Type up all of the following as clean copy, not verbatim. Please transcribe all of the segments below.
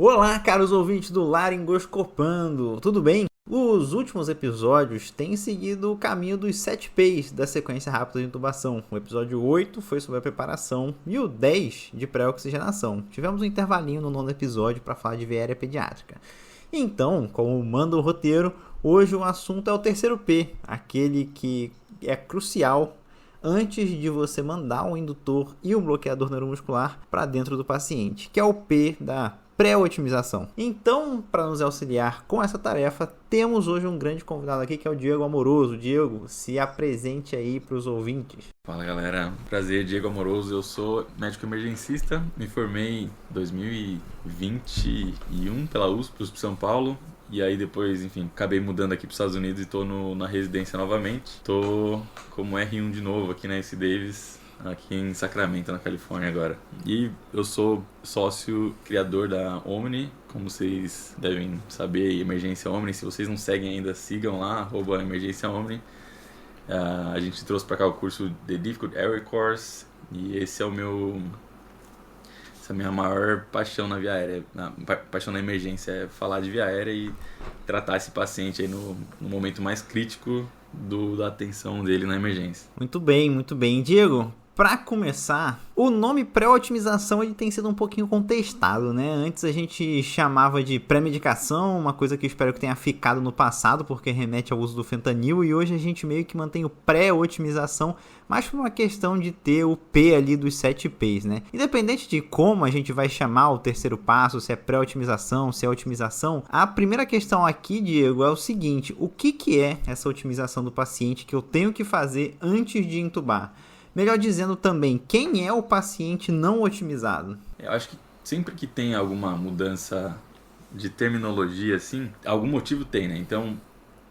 Olá, caros ouvintes do Laringoscopando, tudo bem? Os últimos episódios têm seguido o caminho dos 7 P's da sequência rápida de intubação. O episódio 8 foi sobre a preparação e o 10 de pré-oxigenação. Tivemos um intervalinho no nono episódio para falar de viária pediátrica. Então, como manda o roteiro, hoje o assunto é o terceiro P, aquele que é crucial antes de você mandar um indutor e um bloqueador neuromuscular para dentro do paciente, que é o P da pré-otimização. Então, para nos auxiliar com essa tarefa, temos hoje um grande convidado aqui, que é o Diego Amoroso. Diego, se apresente aí para os ouvintes. Fala galera, prazer, Diego Amoroso, eu sou médico emergencista, me formei em 2021 pela USP São Paulo. E aí depois, enfim, acabei mudando aqui para os Estados Unidos e estou na residência novamente. Estou como R1 de novo aqui na UC Davis, aqui em Sacramento, na Califórnia agora. E eu sou sócio criador da Omni, como vocês devem saber, Emergência Omni. Se vocês não seguem ainda, sigam lá, @Emergência Omni. A gente trouxe para cá o curso The Difficult Area Course e essa é a minha maior paixão na via aérea, paixão na emergência, é falar de via aérea e tratar esse paciente aí no momento mais crítico da atenção dele na emergência. Muito bem, muito bem. Diego, para começar, o nome pré-otimização ele tem sido um pouquinho contestado, né? Antes a gente chamava de pré-medicação, uma coisa que eu espero que tenha ficado no passado, porque remete ao uso do fentanil, e hoje a gente meio que mantém o pré-otimização, mas por uma questão de ter o P ali dos 7 P's, né? Independente de como a gente vai chamar o terceiro passo, se é pré-otimização, se é otimização, a primeira questão aqui, Diego, é o seguinte: o que é essa otimização do paciente que eu tenho que fazer antes de intubar? Melhor dizendo também, quem é o paciente não otimizado? Eu acho que sempre que tem alguma mudança de terminologia, assim, algum motivo tem, né? Então,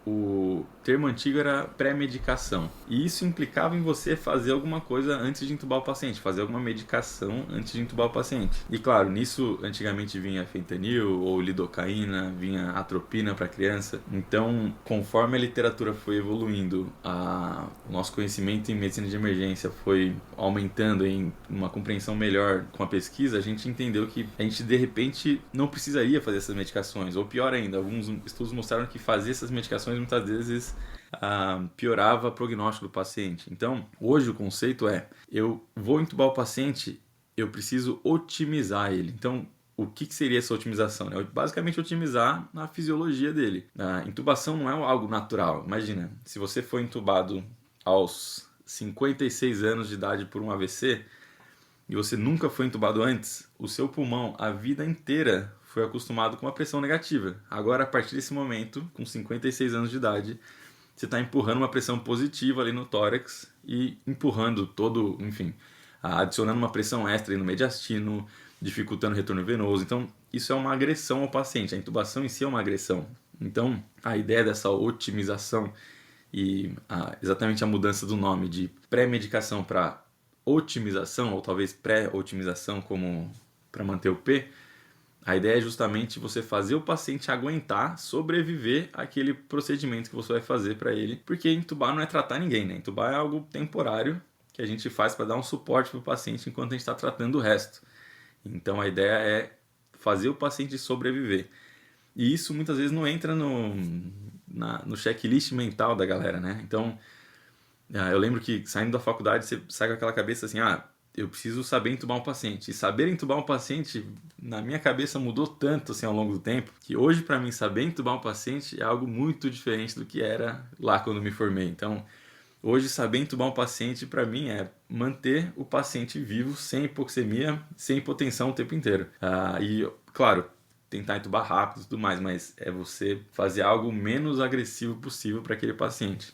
o termo antigo era pré-medicação. E isso implicava em você fazer alguma coisa antes de intubar o paciente, fazer alguma medicação antes de intubar o paciente. E claro, nisso antigamente vinha fentanil ou lidocaína, vinha atropina para criança. Então, conforme a literatura foi evoluindo, o nosso conhecimento em medicina de emergência foi aumentando em uma compreensão melhor com a pesquisa, a gente entendeu que a gente de repente não precisaria fazer essas medicações. Ou pior ainda, alguns estudos mostraram que fazer essas medicações muitas vezes piorava o prognóstico do paciente. Então, hoje o conceito é: eu vou intubar o paciente, eu preciso otimizar ele. Então, o que seria essa otimização? É basicamente otimizar a fisiologia dele. A intubação não é algo natural. Imagina, se você foi intubado aos 56 anos de idade por um AVC e você nunca foi intubado antes, o seu pulmão a vida inteira foi acostumado com uma pressão negativa. Agora, a partir desse momento, com 56 anos de idade, você está empurrando uma pressão positiva ali no tórax e empurrando adicionando uma pressão extra no mediastino, dificultando o retorno venoso. Então, isso é uma agressão ao paciente. A intubação em si é uma agressão. Então, a ideia dessa otimização e exatamente a mudança do nome de pré-medicação para otimização, ou talvez pré-otimização como para manter o P, a ideia é justamente você fazer o paciente aguentar, sobreviver àquele procedimento que você vai fazer para ele, porque intubar não é tratar ninguém, né? Intubar é algo temporário que a gente faz para dar um suporte para o paciente enquanto a gente está tratando o resto. Então a ideia é fazer o paciente sobreviver. E isso muitas vezes não entra no checklist mental da galera, né? Então, eu lembro que saindo da faculdade você sai com aquela cabeça assim: eu preciso saber intubar um paciente. E saber intubar um paciente, na minha cabeça, mudou tanto assim, ao longo do tempo, que hoje, para mim, saber intubar um paciente é algo muito diferente do que era lá quando me formei. Então, hoje, saber intubar um paciente, para mim, é manter o paciente vivo, sem hipoxemia, sem hipotensão o tempo inteiro. E, claro, tentar intubar rápido e tudo mais, mas é você fazer algo menos agressivo possível para aquele paciente.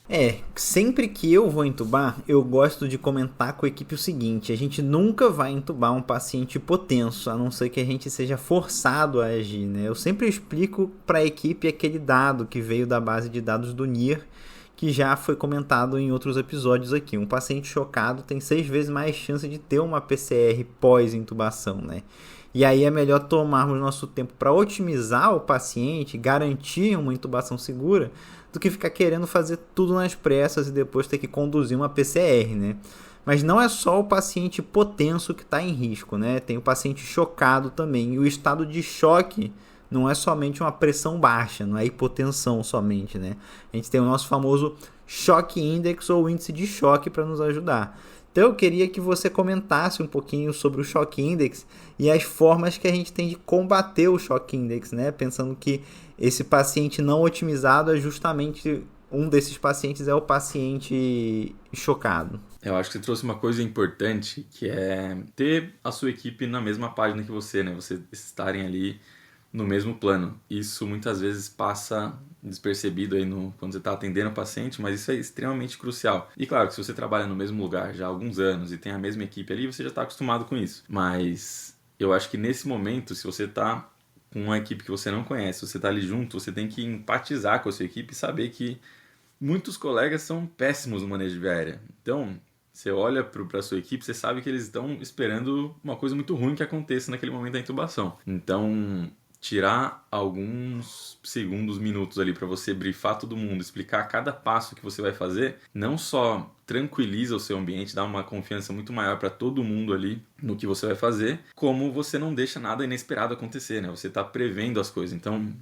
Sempre que eu vou intubar, eu gosto de comentar com a equipe o seguinte: a gente nunca vai intubar um paciente hipotenso, a não ser que a gente seja forçado a agir, né? Eu sempre explico para a equipe aquele dado que veio da base de dados do NIR, que já foi comentado em outros episódios aqui. Um paciente chocado tem 6 vezes mais chance de ter uma PCR pós-intubação, né? E aí é melhor tomarmos nosso tempo para otimizar o paciente, garantir uma intubação segura, do que ficar querendo fazer tudo nas pressas e depois ter que conduzir uma PCR, né? Mas não é só o paciente hipotenso que está em risco, né? Tem o paciente chocado também. E o estado de choque não é somente uma pressão baixa, não é hipotensão somente, né? A gente tem o nosso famoso Shock Index ou índice de choque para nos ajudar. Então eu queria que você comentasse um pouquinho sobre o Shock Index e as formas que a gente tem de combater o Shock Index, né? Pensando que esse paciente não otimizado é justamente um desses pacientes, é o paciente chocado. Eu acho que você trouxe uma coisa importante, que é ter a sua equipe na mesma página que você, né? Vocês estarem ali no mesmo plano. Isso muitas vezes passa despercebido aí quando você está atendendo o paciente, mas isso é extremamente crucial. E claro que se você trabalha no mesmo lugar já há alguns anos e tem a mesma equipe ali, você já está acostumado com isso. Mas eu acho que nesse momento, se você está com uma equipe que você não conhece, você está ali junto, você tem que empatizar com a sua equipe e saber que muitos colegas são péssimos no manejo de via aérea. Então, você olha para a sua equipe, você sabe que eles estão esperando uma coisa muito ruim que aconteça naquele momento da intubação. Então, tirar alguns segundos, minutos ali para você brifar todo mundo, explicar cada passo que você vai fazer, não só tranquiliza o seu ambiente, dá uma confiança muito maior para todo mundo ali no que você vai fazer, como você não deixa nada inesperado acontecer, né? Você está prevendo as coisas. Então,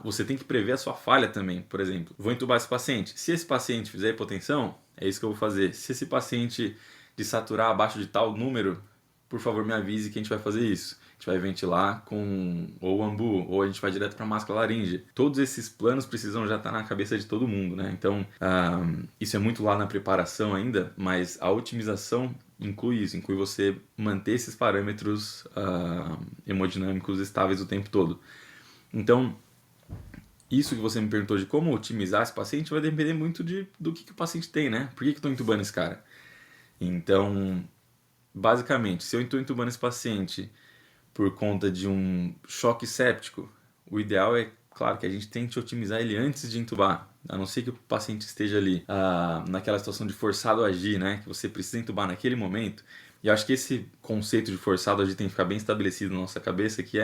você tem que prever a sua falha também. Por exemplo, vou entubar esse paciente. Se esse paciente fizer hipotensão, é isso que eu vou fazer. Se esse paciente desaturar abaixo de tal número, por favor, me avise que a gente vai fazer isso. A gente vai ventilar com ou ambu, ou a gente vai direto para máscara laríngea. Todos esses planos precisam já estar na cabeça de todo mundo, né? Então, isso é muito lá na preparação ainda, mas a otimização inclui isso, inclui você manter esses parâmetros hemodinâmicos estáveis o tempo todo. Então, isso que você me perguntou de como otimizar esse paciente vai depender muito do que o paciente tem, né? Por que eu estou entubando esse cara? Então, basicamente, se eu estou entubando esse paciente por conta de um choque séptico, o ideal é, claro, que a gente tente otimizar ele antes de entubar, a não ser que o paciente esteja ali naquela situação de forçado a agir, né, que você precisa entubar naquele momento. E eu acho que esse conceito de forçado a agir tem que ficar bem estabelecido na nossa cabeça, que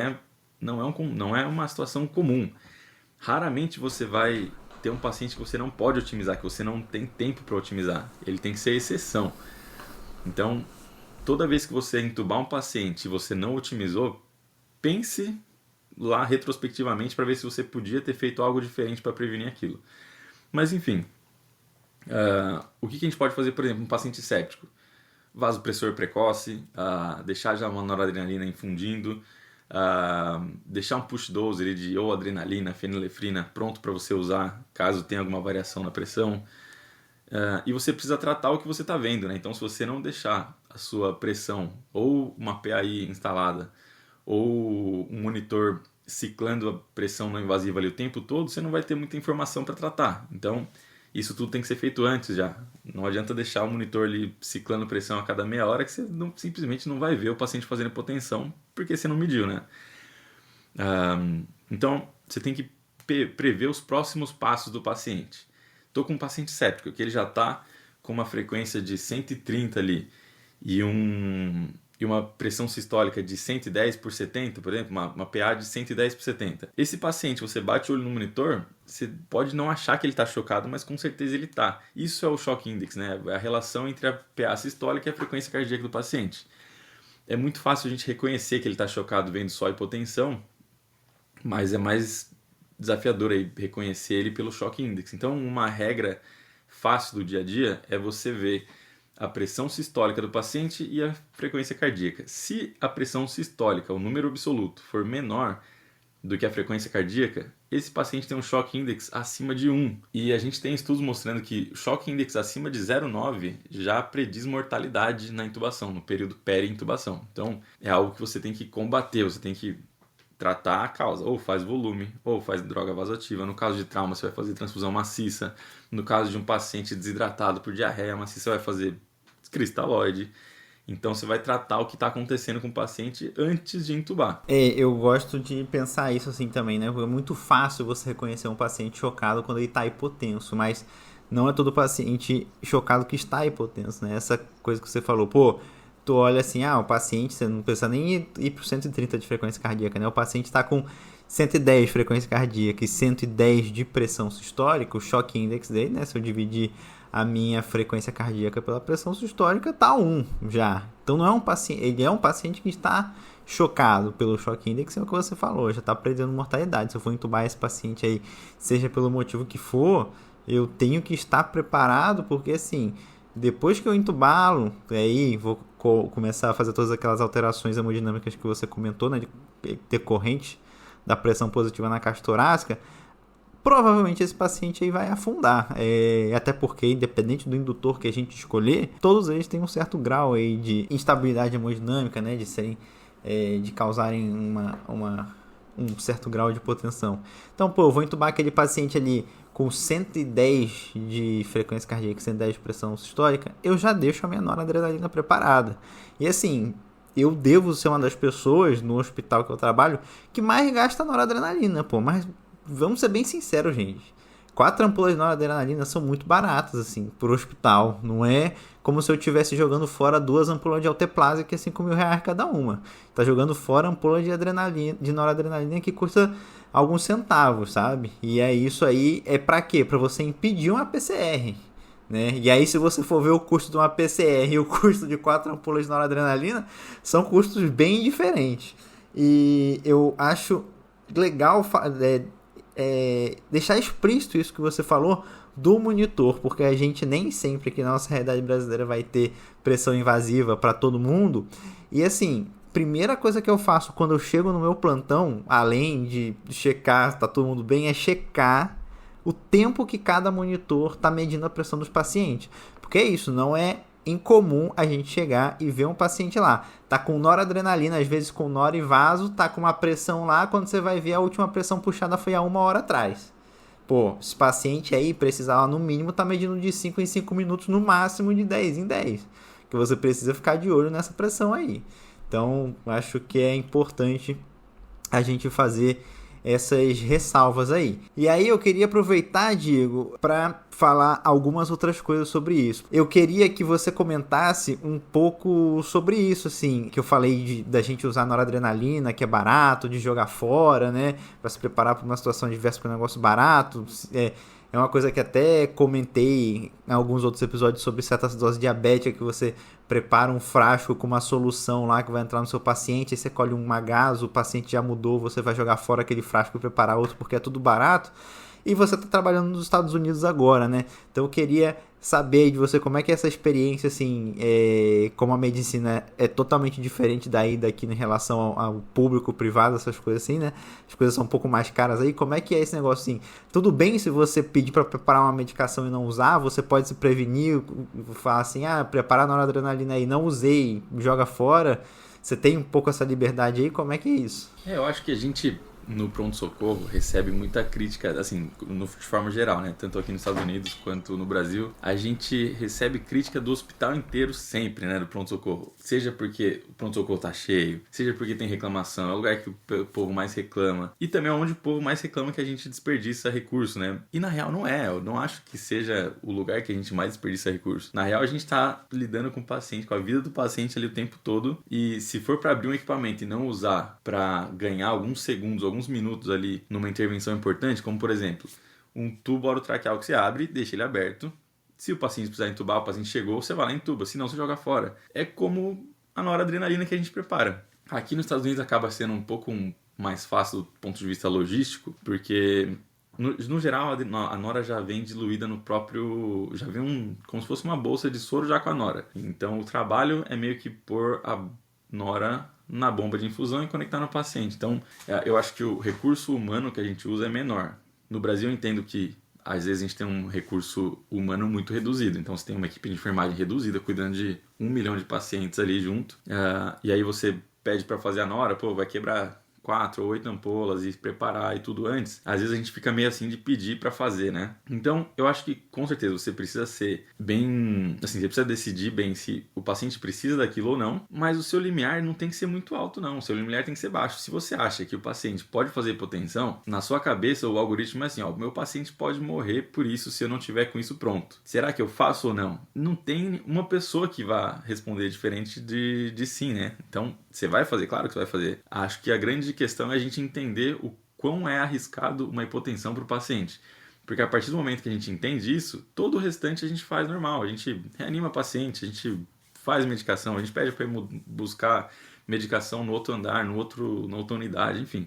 não é uma situação comum. Raramente você vai ter um paciente que você não pode otimizar, que você não tem tempo para otimizar. Ele tem que ser exceção. Então, toda vez que você entubar um paciente e você não otimizou, pense lá retrospectivamente para ver se você podia ter feito algo diferente para prevenir aquilo. Mas enfim, o que a gente pode fazer, por exemplo, um paciente séptico? Vasopressor precoce, deixar já uma noradrenalina infundindo, deixar um push dose ali de ou adrenalina, fenilefrina pronto para você usar caso tenha alguma variação na pressão. E você precisa tratar o que você está vendo, né? Então, se você não deixar a sua pressão ou uma PAI instalada ou um monitor ciclando a pressão não invasiva ali o tempo todo, você não vai ter muita informação para tratar. Então, isso tudo tem que ser feito antes já. Não adianta deixar o monitor ali ciclando pressão a cada meia hora que você simplesmente não vai ver o paciente fazendo hipotensão porque você não mediu, né? Então, você tem que prever os próximos passos do paciente. Estou com um paciente séptico, que ele já está com uma frequência de 130 ali e uma pressão sistólica de 110 por 70, por exemplo, uma PA de 110 por 70. Esse paciente, você bate o olho no monitor, você pode não achar que ele está chocado, mas com certeza ele está. Isso é o Shock Index, né? A relação entre a PA sistólica e a frequência cardíaca do paciente. É muito fácil a gente reconhecer que ele está chocado vendo só a hipotensão, mas é mais desafiador aí reconhecer ele pelo Shock Index. Então, uma regra fácil do dia a dia é você ver a pressão sistólica do paciente e a frequência cardíaca. Se a pressão sistólica, o número absoluto, for menor do que a frequência cardíaca, esse paciente tem um Shock Index acima de 1. E a gente tem estudos mostrando que Shock Index acima de 0,9 já prediz mortalidade na intubação, no período peri-intubação. Então, é algo que você tem que combater, você tem que tratar a causa, ou faz volume, ou faz droga vasoativa. No caso de trauma, você vai fazer transfusão maciça. No caso de um paciente desidratado por diarreia maciça, você vai fazer cristalóide. Então, você vai tratar o que está acontecendo com o paciente antes de intubar. Eu gosto de pensar isso assim também, né? É muito fácil você reconhecer um paciente chocado quando ele está hipotenso, mas não é todo paciente chocado que está hipotenso, né? Essa coisa que você falou, tu olha assim, o paciente, você não precisa nem ir para 130 de frequência cardíaca, né? O paciente está com 110 de frequência cardíaca e 110 de pressão sistólica, o Shock Index dele, né? Se eu dividir a minha frequência cardíaca pela pressão sistólica tá 1 já. Então não é um paciente, ele é um paciente que está chocado pelo choque index, é o que você falou, já está perdendo mortalidade. Se eu for entubar esse paciente aí, seja pelo motivo que for, eu tenho que estar preparado, porque assim, depois que eu entubá-lo, aí vou começar a fazer todas aquelas alterações hemodinâmicas que você comentou, né, decorrente da pressão positiva na caixa torácica, provavelmente esse paciente aí vai afundar. Até porque, independente do indutor que a gente escolher, todos eles têm um certo grau aí de instabilidade hemodinâmica, né, de serem, de causarem um certo grau de hipotensão. Então, eu vou entubar aquele paciente ali com 110 de frequência cardíaca, 110 de pressão sistólica, eu já deixo a minha noradrenalina preparada. E assim, eu devo ser uma das pessoas no hospital que eu trabalho que mais gasta noradrenalina, mas vamos ser bem sinceros, gente. 4 ampolas de noradrenalina são muito baratas, assim, pro hospital. Não é como se eu estivesse jogando fora 2 ampolas de Alteplase, que é R$5.000 cada uma. Tá jogando fora ampola de adrenalina, de noradrenalina, que custa alguns centavos, sabe? E é isso aí, é pra quê? Pra você impedir uma PCR, né? E aí, se você for ver o custo de uma PCR e o custo de 4 ampolas de noradrenalina, são custos bem diferentes. E eu acho legal deixar explícito isso que você falou do monitor, porque a gente nem sempre aqui na nossa realidade brasileira vai ter pressão invasiva para todo mundo. E assim, primeira coisa que eu faço quando eu chego no meu plantão, além de checar se tá todo mundo bem, é checar o tempo que cada monitor está medindo a pressão dos pacientes. Porque é isso, não é incomum a gente chegar e ver um paciente lá, tá com noradrenalina, às vezes com nora e vaso, tá com uma pressão lá, quando você vai ver a última pressão puxada foi há 1 hora atrás. Esse paciente aí precisava no mínimo tá medindo de 5 em 5 minutos, no máximo de 10 em 10, que você precisa ficar de olho nessa pressão aí. Então, acho que é importante a gente fazer essas ressalvas aí. E aí eu queria aproveitar, Diego, para falar algumas outras coisas sobre isso. Eu queria que você comentasse um pouco sobre isso, assim, que eu falei da gente usar noradrenalina, que é barato, de jogar fora, né, para se preparar para uma situação diversa com um negócio barato. É uma coisa que até comentei em alguns outros episódios sobre cetoacidose diabética, que você prepara um frasco com uma solução lá que vai entrar no seu paciente, aí você colhe um magazo, o paciente já mudou, você vai jogar fora aquele frasco e preparar outro porque é tudo barato. E você está trabalhando nos Estados Unidos agora, né? Então eu queria saber de você como é que é essa experiência, assim, como a medicina é totalmente diferente daqui em relação ao público, privado, essas coisas assim, né? As coisas são um pouco mais caras aí. Como é que é esse negócio assim? Tudo bem se você pedir para preparar uma medicação e não usar, você pode se prevenir, falar assim, preparar noradrenalina aí, não usei, joga fora. Você tem um pouco essa liberdade aí? Como é que é isso? Eu acho que a gente no pronto-socorro recebe muita crítica, assim, de forma geral, né? Tanto aqui nos Estados Unidos quanto no Brasil. A gente recebe crítica do hospital inteiro sempre, né? Do pronto-socorro. Seja porque o pronto-socorro tá cheio, seja porque tem reclamação, é o lugar que o povo mais reclama. E também é onde o povo mais reclama que a gente desperdiça recurso, né? E na real não é, eu não acho que seja o lugar que a gente mais desperdiça recurso. Na real a gente tá lidando com o paciente, com a vida do paciente ali o tempo todo. E se for para abrir um equipamento e não usar para ganhar alguns segundos, alguns minutos ali numa intervenção importante, como por exemplo, um tubo orotraqueal que você abre, deixa ele aberto. Se o paciente precisar entubar, o paciente chegou, você vai lá e entuba, senão você joga fora. É como a noradrenalina que a gente prepara. Aqui nos Estados Unidos acaba sendo um pouco mais fácil do ponto de vista logístico, porque no geral a nora já vem diluída no próprio, já vem como se fosse uma bolsa de soro já com a nora. Então o trabalho é meio que pôr a nora na bomba de infusão e conectar no paciente. Então, eu acho que o recurso humano que a gente usa é menor. No Brasil, eu entendo que, às vezes, a gente tem um recurso humano muito reduzido. Então, você tem uma equipe de enfermagem reduzida, cuidando de 1 milhão de pacientes ali junto. E aí você pede para fazer a nora, vai quebrar 4 ou 8 ampolas e preparar e tudo antes, às vezes a gente fica meio assim de pedir para fazer, né? Então, eu acho que com certeza você precisa ser bem, assim, você precisa decidir bem se o paciente precisa daquilo ou não, mas o seu limiar não tem que ser muito alto não, o seu limiar tem que ser baixo. Se você acha que o paciente pode fazer hipotensão, na sua cabeça o algoritmo é assim, o meu paciente pode morrer por isso se eu não tiver com isso pronto. Será que eu faço ou não? Não tem uma pessoa que vá responder diferente de sim, né? Então, você vai fazer? Claro que você vai fazer. Acho que a grande questão é a gente entender o quão é arriscado uma hipotensão para o paciente. Porque a partir do momento que a gente entende isso, todo o restante a gente faz normal. A gente reanima paciente, a gente faz medicação, a gente pede para ir buscar medicação no outro andar, na outra unidade, enfim.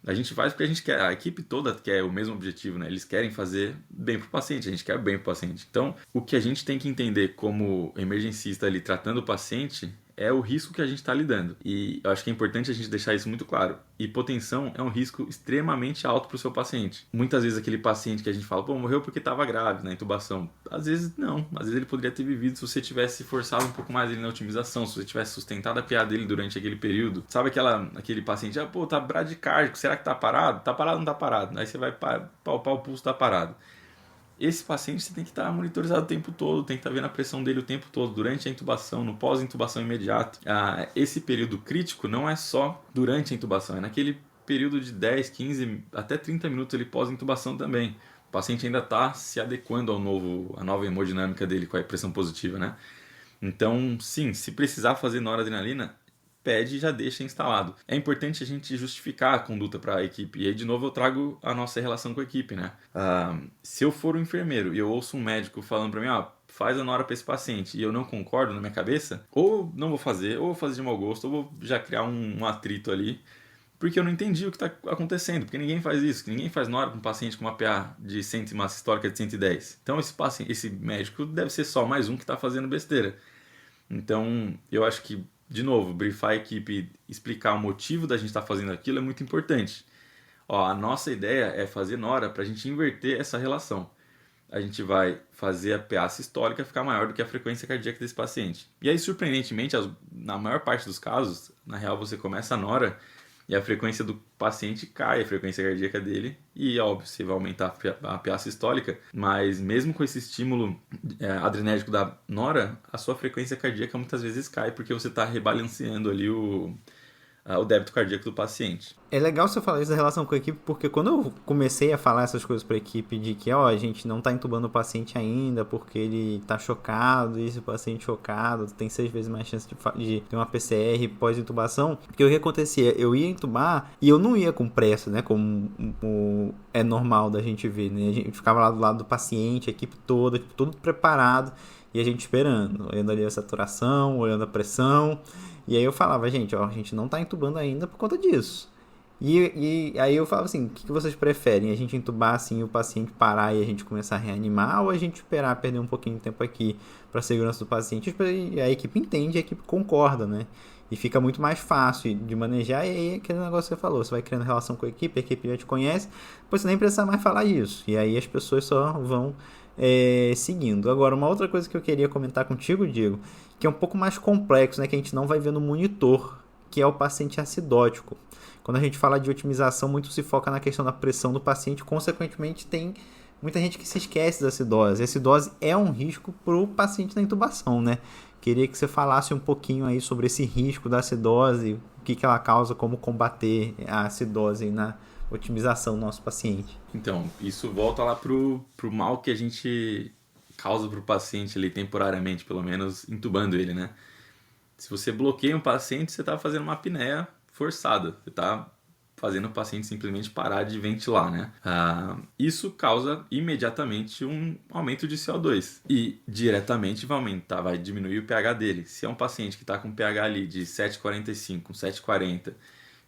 A gente faz porque a gente quer, a equipe toda quer o mesmo objetivo, né? Eles querem fazer bem pro paciente, a gente quer bem pro paciente. Então, o que a gente tem que entender como emergencista ali tratando o paciente é o risco que a gente está lidando. E eu acho que é importante a gente deixar isso muito claro. Hipotensão é um risco extremamente alto para o seu paciente. Muitas vezes aquele paciente que a gente fala, pô, morreu porque estava grave na intubação. Às vezes não. Às vezes ele poderia ter vivido se você tivesse forçado um pouco mais ele na otimização, se você tivesse sustentado a PA dele durante aquele período. Sabe aquele paciente, pô, tá bradicárdico, será que tá parado? Tá parado ou não tá parado? Aí você vai palpar o pulso, tá parado. Esse paciente você tem que estar monitorizado o tempo todo, tem que estar vendo a pressão dele o tempo todo, durante a intubação, no pós-intubação imediato. Esse período crítico não é só durante a intubação, é naquele período de 10, 15, até 30 minutos ele pós-intubação também. O paciente ainda está se adequando à nova hemodinâmica dele com a pressão positiva, né? Então, sim, se precisar fazer noradrenalina, pede e já deixa instalado. É importante a gente justificar a conduta para a equipe. E aí, de novo, eu trago a nossa relação com a equipe, né? Se eu for um enfermeiro e eu ouço um médico falando para mim, faz a nora para esse paciente, e eu não concordo na minha cabeça, ou não vou fazer, ou vou fazer de mau gosto, ou vou já criar um atrito ali, porque eu não entendi o que está acontecendo, porque ninguém faz isso, ninguém faz nora para um paciente com uma PA de 100 e massa histórica de 110. Então esse médico deve ser só mais um que está fazendo besteira. Então, eu acho que, de novo, briefar a equipe, explicar o motivo da gente estar fazendo aquilo é muito importante. A nossa ideia é fazer nora para a gente inverter essa relação. A gente vai fazer a PA sistólica ficar maior do que a frequência cardíaca desse paciente. E aí, surpreendentemente, na maior parte dos casos, na real, você começa a nora e a frequência do paciente cai, a frequência cardíaca dele, e óbvio, você vai aumentar a PA sistólica, mas mesmo com esse estímulo adrenérgico da nora, a sua frequência cardíaca muitas vezes cai, porque você está rebalanceando ali o débito cardíaco do paciente. É legal você falar isso da relação com a equipe, porque quando eu comecei a falar essas coisas para a equipe de que a gente não está entubando o paciente ainda porque ele está chocado, e esse paciente chocado tem 6 vezes mais chance de ter uma PCR pós-intubação, porque o que acontecia? Eu ia entubar e eu não ia com pressa, né? Como é normal da gente ver, né? A gente ficava lá do lado do paciente, a equipe toda, tudo preparado, e a gente esperando, olhando ali a saturação, olhando a pressão. E aí eu falava, a gente não tá entubando ainda por conta disso. E aí eu falava assim, o que vocês preferem? A gente entubar assim, o paciente parar e a gente começar a reanimar, ou a gente esperar perder um pouquinho de tempo aqui para a segurança do paciente? E a equipe entende, a equipe concorda, né? E fica muito mais fácil de manejar. E aí aquele negócio que você falou, você vai criando relação com a equipe já te conhece, depois você nem precisa mais falar disso. E aí as pessoas só vão seguindo. Agora, uma outra coisa que eu queria comentar contigo, Diego, que é um pouco mais complexo, né, que a gente não vai ver no monitor, que é o paciente acidótico. Quando a gente fala de otimização, muito se foca na questão da pressão do paciente, consequentemente tem muita gente que se esquece da acidose. A acidose é um risco para o paciente na intubação, né? Queria que você falasse um pouquinho aí sobre esse risco da acidose, o que ela causa, como combater a acidose na otimização do nosso paciente. Então, isso volta lá pro mal que a gente causa pro paciente ali temporariamente, pelo menos intubando ele, né? Se você bloqueia um paciente, você está fazendo uma apneia forçada, você está fazendo o paciente simplesmente parar de ventilar, né? Isso causa imediatamente um aumento de CO2 e diretamente vai diminuir o pH dele. Se é um paciente que está com pH ali de 7,45, 7,40,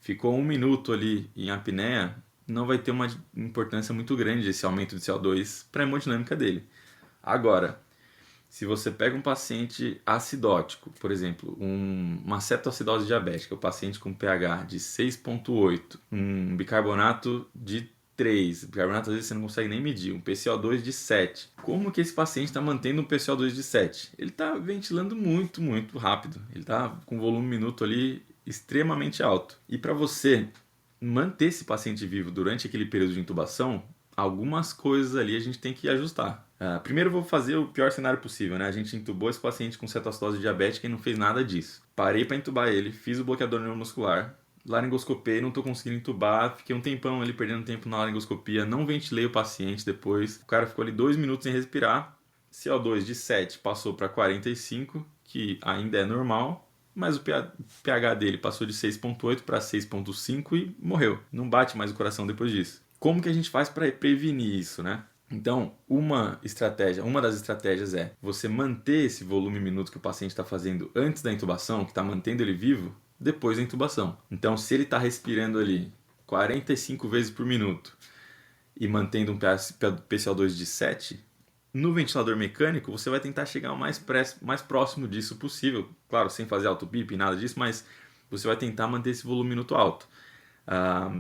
ficou 1 minuto ali em apneia, não vai ter uma importância muito grande esse aumento de CO2 para a hemodinâmica dele. Agora, se você pega um paciente acidótico, por exemplo, uma cetoacidose diabética, o paciente com pH de 6,8, um bicarbonato de 3, bicarbonato às vezes você não consegue nem medir, um PCO2 de 7. Como que esse paciente está mantendo um PCO2 de 7? Ele está ventilando muito, muito rápido. Ele está com volume minuto ali extremamente alto. E para você manter esse paciente vivo durante aquele período de intubação, algumas coisas ali a gente tem que ajustar. Primeiro eu vou fazer o pior cenário possível, né? A gente intubou esse paciente com cetoacidose diabética e não fez nada disso. Parei para intubar ele, fiz o bloqueador neuromuscular, laringoscopei, não estou conseguindo intubar, fiquei um tempão ali perdendo tempo na laringoscopia, não ventilei o paciente depois. O cara ficou ali 2 minutos sem respirar, CO2 de 7 passou para 45, que ainda é normal, mas o pH dele passou de 6,8 para 6,5 e morreu. Não bate mais o coração depois disso. Como que a gente faz para prevenir isso, né? Então, uma das estratégias é você manter esse volume minuto que o paciente está fazendo antes da intubação, que está mantendo ele vivo, depois da intubação. Então, se ele está respirando ali 45 vezes por minuto e mantendo um PCO2 de 7, no ventilador mecânico você vai tentar chegar o mais próximo disso possívo. Claro, sem fazer autopip, nada disso, mas você vai tentar manter esse volume minuto alto.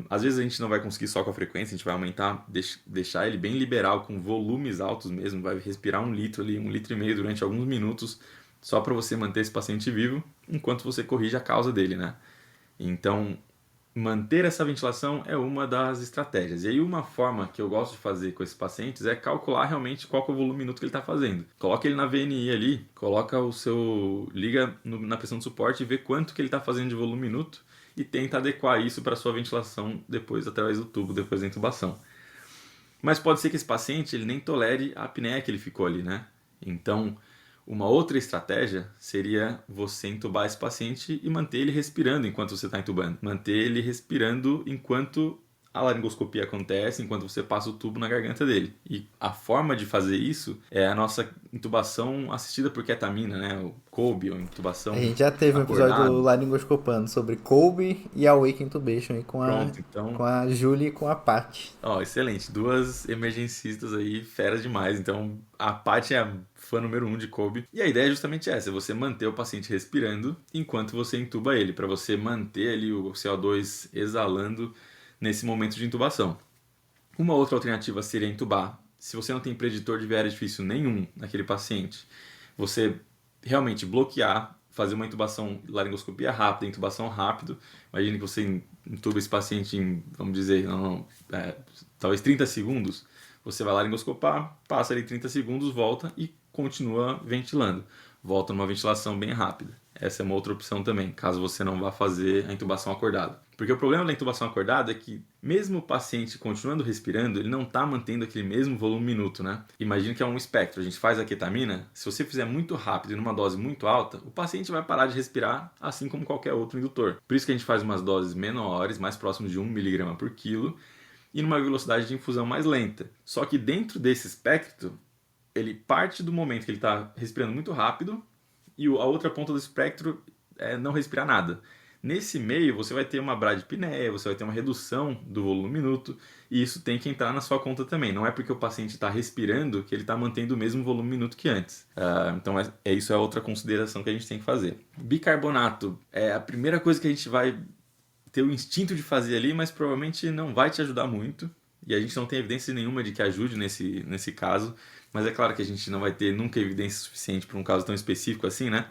Às vezes a gente não vai conseguir só com a frequência, a gente vai aumentar, deixar ele bem liberal, com volumes altos mesmo, vai respirar 1 litro ali, 1,5 litro durante alguns minutos, só para você manter esse paciente vivo, enquanto você corrige a causa dele, né? Então, manter essa ventilação é uma das estratégias. E aí uma forma que eu gosto de fazer com esses pacientes é calcular realmente qual que é o volume minuto que ele está fazendo. Coloca ele na VNI ali, liga na pressão de suporte e vê quanto que ele está fazendo de volume minuto, e tenta adequar isso para a sua ventilação depois através do tubo, depois da intubação. Mas pode ser que esse paciente ele nem tolere a apneia que ele ficou ali, né? Então, uma outra estratégia seria você intubar esse paciente e manter ele respirando enquanto você está intubando. Manter ele respirando enquanto a laringoscopia acontece, enquanto você passa o tubo na garganta dele. E a forma de fazer isso é a nossa intubação assistida por ketamina, né? O Kolbe, ou intubação. A gente já teve um episódio do Laringoscopando sobre Kolbe e Awake Intubation aí com a Julie e com a Paty. Excelente. 2 emergencistas aí, feras demais. Então, a Paty é a fã número 1 de Kolbe. E a ideia é justamente essa, é você manter o paciente respirando enquanto você intuba ele, para você manter ali o CO2 exalando nesse momento de intubação. Uma outra alternativa seria intubar. Se você não tem preditor de VA artifício nenhum naquele paciente, você realmente bloquear, fazer uma intubação, laringoscopia rápida, intubação rápido. Imagine que você intuba esse paciente em, vamos dizer, talvez 30 segundos. Você vai laringoscopar, passa ali 30 segundos, volta e continua ventilando. Volta numa ventilação bem rápida. Essa é uma outra opção também, caso você não vá fazer a intubação acordada. Porque o problema da intubação acordada é que, mesmo o paciente continuando respirando, ele não está mantendo aquele mesmo volume minuto, né? Imagina que é um espectro, a gente faz a ketamina, se você fizer muito rápido e numa dose muito alta, o paciente vai parar de respirar, assim como qualquer outro indutor. Por isso que a gente faz umas doses menores, mais próximas de 1 mg por quilo, e numa velocidade de infusão mais lenta. Só que dentro desse espectro, ele parte do momento que ele está respirando muito rápido, e a outra ponta do espectro é não respirar nada. Nesse meio, você vai ter uma bradipneia, você vai ter uma redução do volume minuto, e isso tem que entrar na sua conta também. Não é porque o paciente está respirando que ele está mantendo o mesmo volume minuto que antes. Então, isso é outra consideração que a gente tem que fazer. Bicarbonato é a primeira coisa que a gente vai ter o instinto de fazer ali, mas provavelmente não vai te ajudar muito. E a gente não tem evidência nenhuma de que ajude nesse caso. Mas é claro que a gente não vai ter nunca evidência suficiente para um caso tão específico assim, né?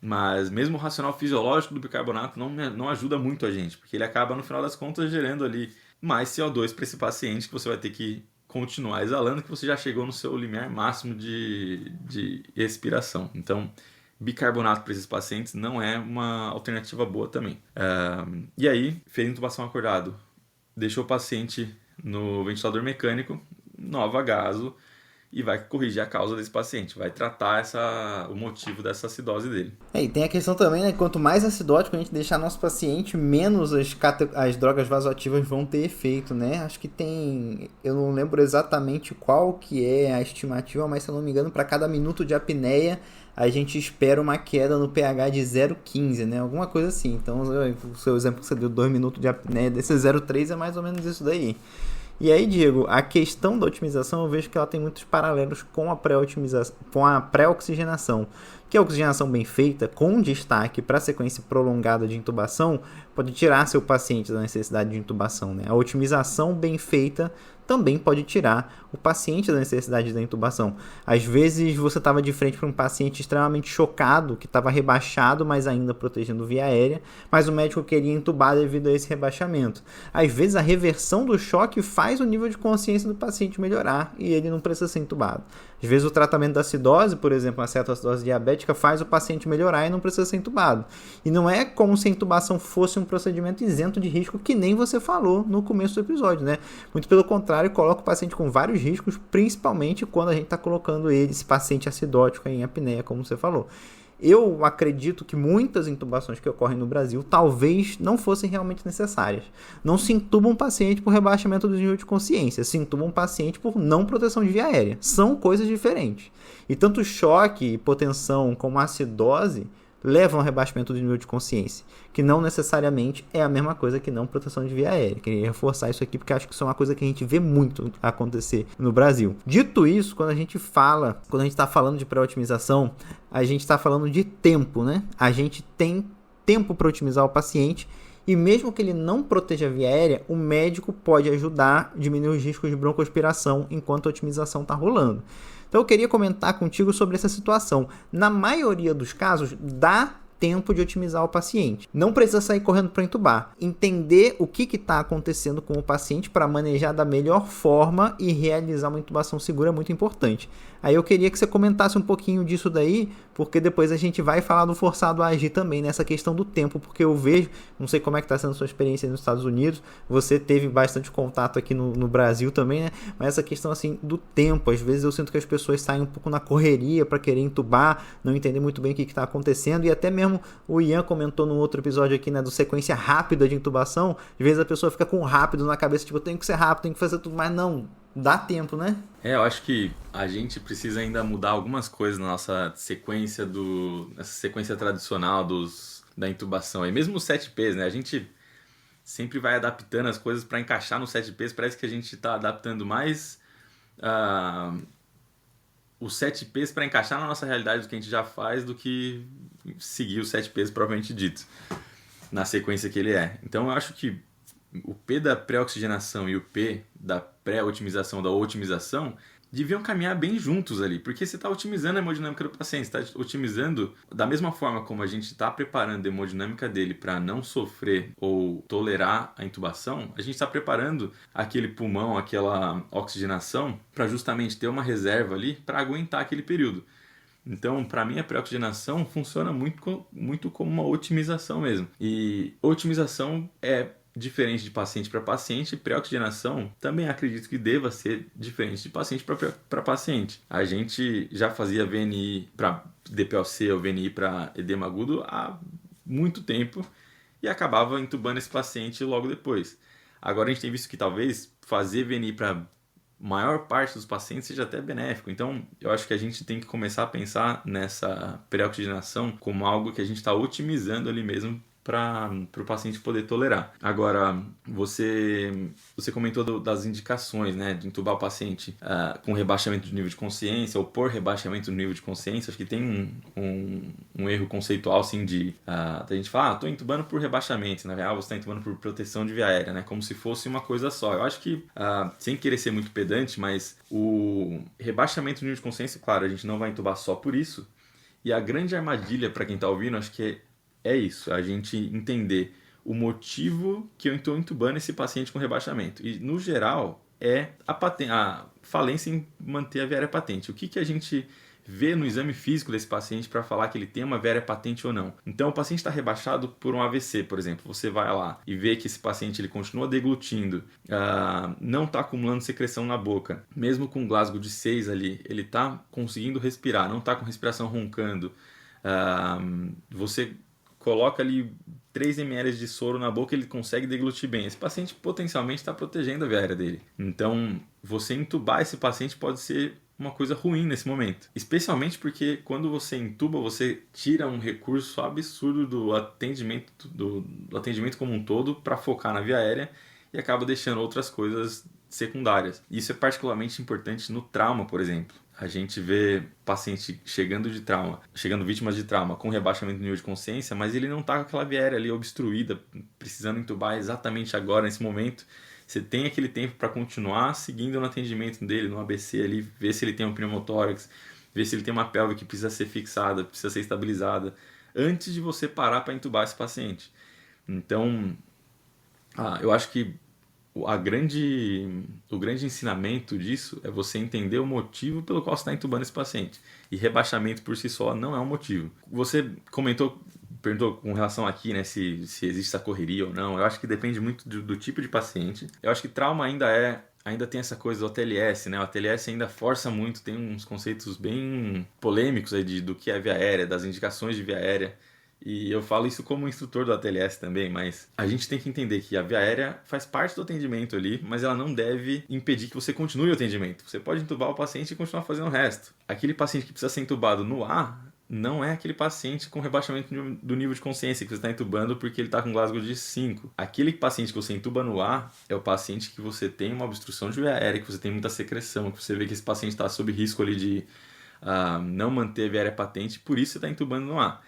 Mas mesmo o racional fisiológico do bicarbonato não ajuda muito a gente, porque ele acaba, no final das contas, gerando ali mais CO2 para esse paciente, que você vai ter que continuar exalando, que você já chegou no seu limiar máximo de expiração. Então, bicarbonato para esses pacientes não é uma alternativa boa também. E aí, fez intubação acordado, deixou o paciente no ventilador mecânico, nova gaso, e vai corrigir a causa desse paciente, vai tratar o motivo dessa acidose dele. E tem a questão também, né, quanto mais acidótico a gente deixar nosso paciente, menos as drogas vasoativas vão ter efeito, né? Acho que tem, eu não lembro exatamente qual que é a estimativa, mas se eu não me engano, para cada minuto de apneia, a gente espera uma queda no pH de 0,15, né? Alguma coisa assim. Então, o seu exemplo que você deu, 2 minutos de apneia, desse 0,3 é mais ou menos isso daí. E aí, Diego, a questão da otimização, eu vejo que ela tem muitos paralelos com a pré-oxigenação. Que a oxigenação bem feita, com destaque para a sequência prolongada de intubação, pode tirar seu paciente da necessidade de intubação, né? A otimização bem feita também pode tirar o paciente da necessidade da intubação. Às vezes você estava de frente para um paciente extremamente chocado, que estava rebaixado, mas ainda protegendo via aérea, mas o médico queria intubar devido a esse rebaixamento. Às vezes a reversão do choque faz o nível de consciência do paciente melhorar e ele não precisa ser intubado. Às vezes o tratamento da acidose, por exemplo, a cetoacidose diabética, faz o paciente melhorar e não precisa ser intubado. E não é como se a intubação fosse um procedimento isento de risco, que nem você falou no começo do episódio, né? Muito pelo contrário, coloca o paciente com vários riscos, principalmente quando a gente está colocando esse paciente acidótico em apneia, como você falou. Eu acredito que muitas intubações que ocorrem no Brasil talvez não fossem realmente necessárias. Não se intuba um paciente por rebaixamento do nível de consciência, se intuba um paciente por não proteção de via aérea. São coisas diferentes. E tanto choque, hipotensão como acidose levam ao rebaixamento do nível de consciência, que não necessariamente é a mesma coisa que não proteção de via aérea. Queria reforçar isso aqui porque acho que isso é uma coisa que a gente vê muito acontecer no Brasil. Dito isso, quando a gente está falando de pré-otimização, a gente está falando de tempo, né? A gente tem tempo para otimizar o paciente e mesmo que ele não proteja a via aérea, o médico pode ajudar a diminuir os riscos de broncoaspiração enquanto a otimização está rolando. Então eu queria comentar contigo sobre essa situação. Na maioria dos casos, dá tempo de otimizar o paciente. Não precisa sair correndo para entubar. Entender o que está acontecendo com o paciente para manejar da melhor forma e realizar uma intubação segura é muito importante. Aí eu queria que você comentasse um pouquinho disso daí, porque depois a gente vai falar do forçado a agir também nessa questão do tempo, porque eu vejo, não sei como é que está sendo a sua experiência nos Estados Unidos, você teve bastante contato aqui no Brasil também, né? Mas essa questão assim do tempo, às vezes eu sinto que as pessoas saem um pouco na correria para querer entubar, não entender muito bem o que está acontecendo, e até mesmo o Ian comentou num outro episódio aqui, né, do sequência rápida de intubação, às vezes a pessoa fica com rápido na cabeça, tipo, tem que ser rápido, tem que fazer tudo, mas não, dá tempo, né? Eu acho que a gente precisa ainda mudar algumas coisas na nossa sequência nessa sequência tradicional da intubação. E mesmo os 7Ps, né? A gente sempre vai adaptando as coisas para encaixar nos 7Ps. Parece que a gente está adaptando mais os 7Ps para encaixar na nossa realidade do que a gente já faz do que seguir os 7Ps propriamente dito, na sequência que ele é. Então eu acho que o P da pré-oxigenação e o P da pré-otimização, da otimização, deviam caminhar bem juntos ali, porque você está otimizando a hemodinâmica do paciente, está otimizando da mesma forma como a gente está preparando a hemodinâmica dele para não sofrer ou tolerar a intubação, a gente está preparando aquele pulmão, aquela oxigenação, para justamente ter uma reserva ali para aguentar aquele período. Então, para mim, a pré-oxigenação funciona muito como uma otimização mesmo. E otimização é diferente de paciente para paciente, pré-oxigenação também acredito que deva ser diferente de paciente para paciente. A gente já fazia VNI para DPLC ou VNI para edema agudo há muito tempo e acabava entubando esse paciente logo depois. Agora a gente tem visto que talvez fazer VNI para maior parte dos pacientes seja até benéfico. Então, eu acho que a gente tem que começar a pensar nessa pré-oxigenação como algo que a gente está otimizando ali mesmo para o paciente poder tolerar. Agora, você comentou das indicações, né, de entubar o paciente com rebaixamento do nível de consciência ou por rebaixamento do nível de consciência. Acho que tem um erro conceitual assim da gente falar, estou entubando por rebaixamento, na real você está entubando por proteção de via aérea, né, como se fosse uma coisa só. Eu acho que, sem querer ser muito pedante, mas o rebaixamento do nível de consciência, claro, a gente não vai entubar só por isso. E a grande armadilha para quem está ouvindo, acho que é isso, a gente entender o motivo que eu estou entubando esse paciente com rebaixamento. E, no geral, é a falência em manter a via aérea patente. O que a gente vê no exame físico desse paciente para falar que ele tem uma via aérea patente ou não? Então, o paciente está rebaixado por um AVC, por exemplo. Você vai lá e vê que esse paciente ele continua deglutindo, não está acumulando secreção na boca. Mesmo com Glasgow de 6 ali, ele está conseguindo respirar, não está com respiração roncando. Você coloca ali 3 ml de soro na boca, ele consegue deglutir bem. Esse paciente potencialmente está protegendo a via aérea dele. Então, você entubar esse paciente pode ser uma coisa ruim nesse momento. Especialmente porque quando você entuba, você tira um recurso absurdo do atendimento, do atendimento como um todo para focar na via aérea e acaba deixando outras coisas secundárias. Isso é particularmente importante no trauma, por exemplo. A gente vê paciente chegando vítimas de trauma com rebaixamento do nível de consciência, mas ele não está com aquela via aérea ali obstruída, precisando entubar exatamente agora, nesse momento. Você tem aquele tempo para continuar seguindo no atendimento dele, no ABC ali, ver se ele tem um pneumotórax, ver se ele tem uma pelve que precisa ser fixada, precisa ser estabilizada, antes de você parar para entubar esse paciente. Então, eu acho que o grande ensinamento disso é você entender o motivo pelo qual você está entubando esse paciente. E rebaixamento por si só não é um motivo. Você perguntou com relação aqui, né, se existe essa correria ou não. Eu acho que depende muito do tipo de paciente. Eu acho que trauma ainda é ainda tem essa coisa do ATLS, né? O ATLS ainda força muito, tem uns conceitos bem polêmicos aí do que é via aérea, das indicações de via aérea. E eu falo isso como instrutor do ATLS também, mas a gente tem que entender que a via aérea faz parte do atendimento ali, mas ela não deve impedir que você continue o atendimento. Você pode entubar o paciente e continuar fazendo o resto. Aquele paciente que precisa ser entubado no ar não é aquele paciente com rebaixamento do nível de consciência que você está entubando porque ele está com Glasgow de 5. Aquele paciente que você entuba no ar é o paciente que você tem uma obstrução de via aérea, que você tem muita secreção, que você vê que esse paciente está sob risco ali de não manter a via aérea patente, por isso você está entubando no ar.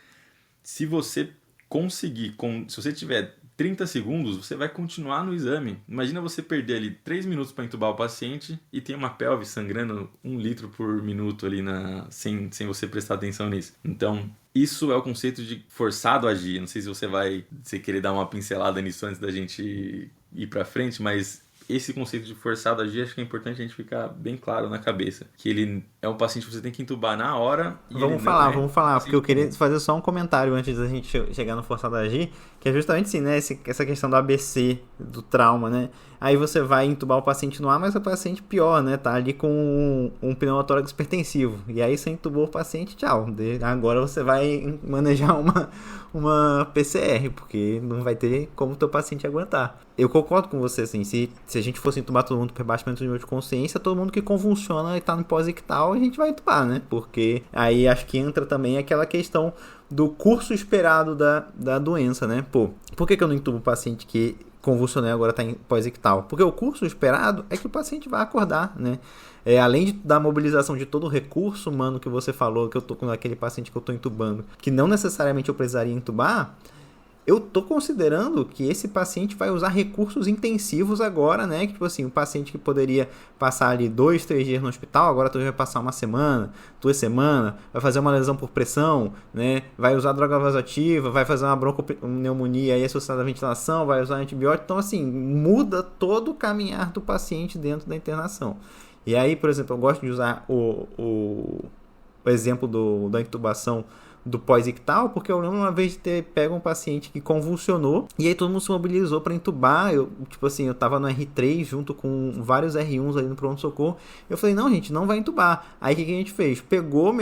Se você conseguir, se você tiver 30 segundos, você vai continuar no exame. Imagina você perder ali 3 minutos para entubar o paciente e tem uma pelve sangrando 1 litro por minuto ali sem você prestar atenção nisso. Então, isso é o conceito de forçado a agir. Não sei se você querer dar uma pincelada nisso antes da gente ir para frente, mas esse conceito de forçado a agir, acho que é importante a gente ficar bem claro na cabeça. Que ele é um paciente que você tem que entubar na hora. E vamos falar, porque eu queria fazer só um comentário antes da gente chegar no forçado a agir, que é justamente assim, né? Essa questão do ABC, do trauma, né? Aí você vai entubar o paciente no ar, mas o paciente pior, né? Tá ali com um pneumotórax hipertensivo. E aí você entubou o paciente, tchau. Agora você vai manejar uma PCR, porque não vai ter como o teu paciente aguentar. Eu concordo com você, assim, se a gente fosse entubar todo mundo por rebaixamento do nível de consciência, todo mundo que convulsiona e tá no pós-ictal, a gente vai entubar, né? Porque aí acho que entra também aquela questão do curso esperado da doença, né? Pô, por que eu não entubo o paciente que convulsionei agora está em pós-ictal? Porque o curso esperado é que o paciente vai acordar, né? Além da mobilização de todo o recurso humano que você falou, que eu tô com aquele paciente que eu tô entubando, que não necessariamente eu precisaria entubar, eu tô considerando que esse paciente vai usar recursos intensivos agora, né? Que, tipo assim, um paciente que poderia passar ali 2, 3 dias no hospital, agora vai passar 1 semana, 2 semanas, vai fazer uma lesão por pressão, né? Vai usar droga vasoativa, vai fazer uma broncopneumonia aí associada à ventilação, vai usar antibiótico. Então, assim, muda todo o caminhar do paciente dentro da internação. E aí, por exemplo, eu gosto de usar o exemplo da intubação do pós-ictal, porque eu lembro uma vez de ter pego um paciente que convulsionou e aí todo mundo se mobilizou para entubar. Eu tava no R3 junto com vários R1s ali no pronto-socorro. Eu falei, não, gente, não vai entubar. Aí o que a gente fez? Pegou,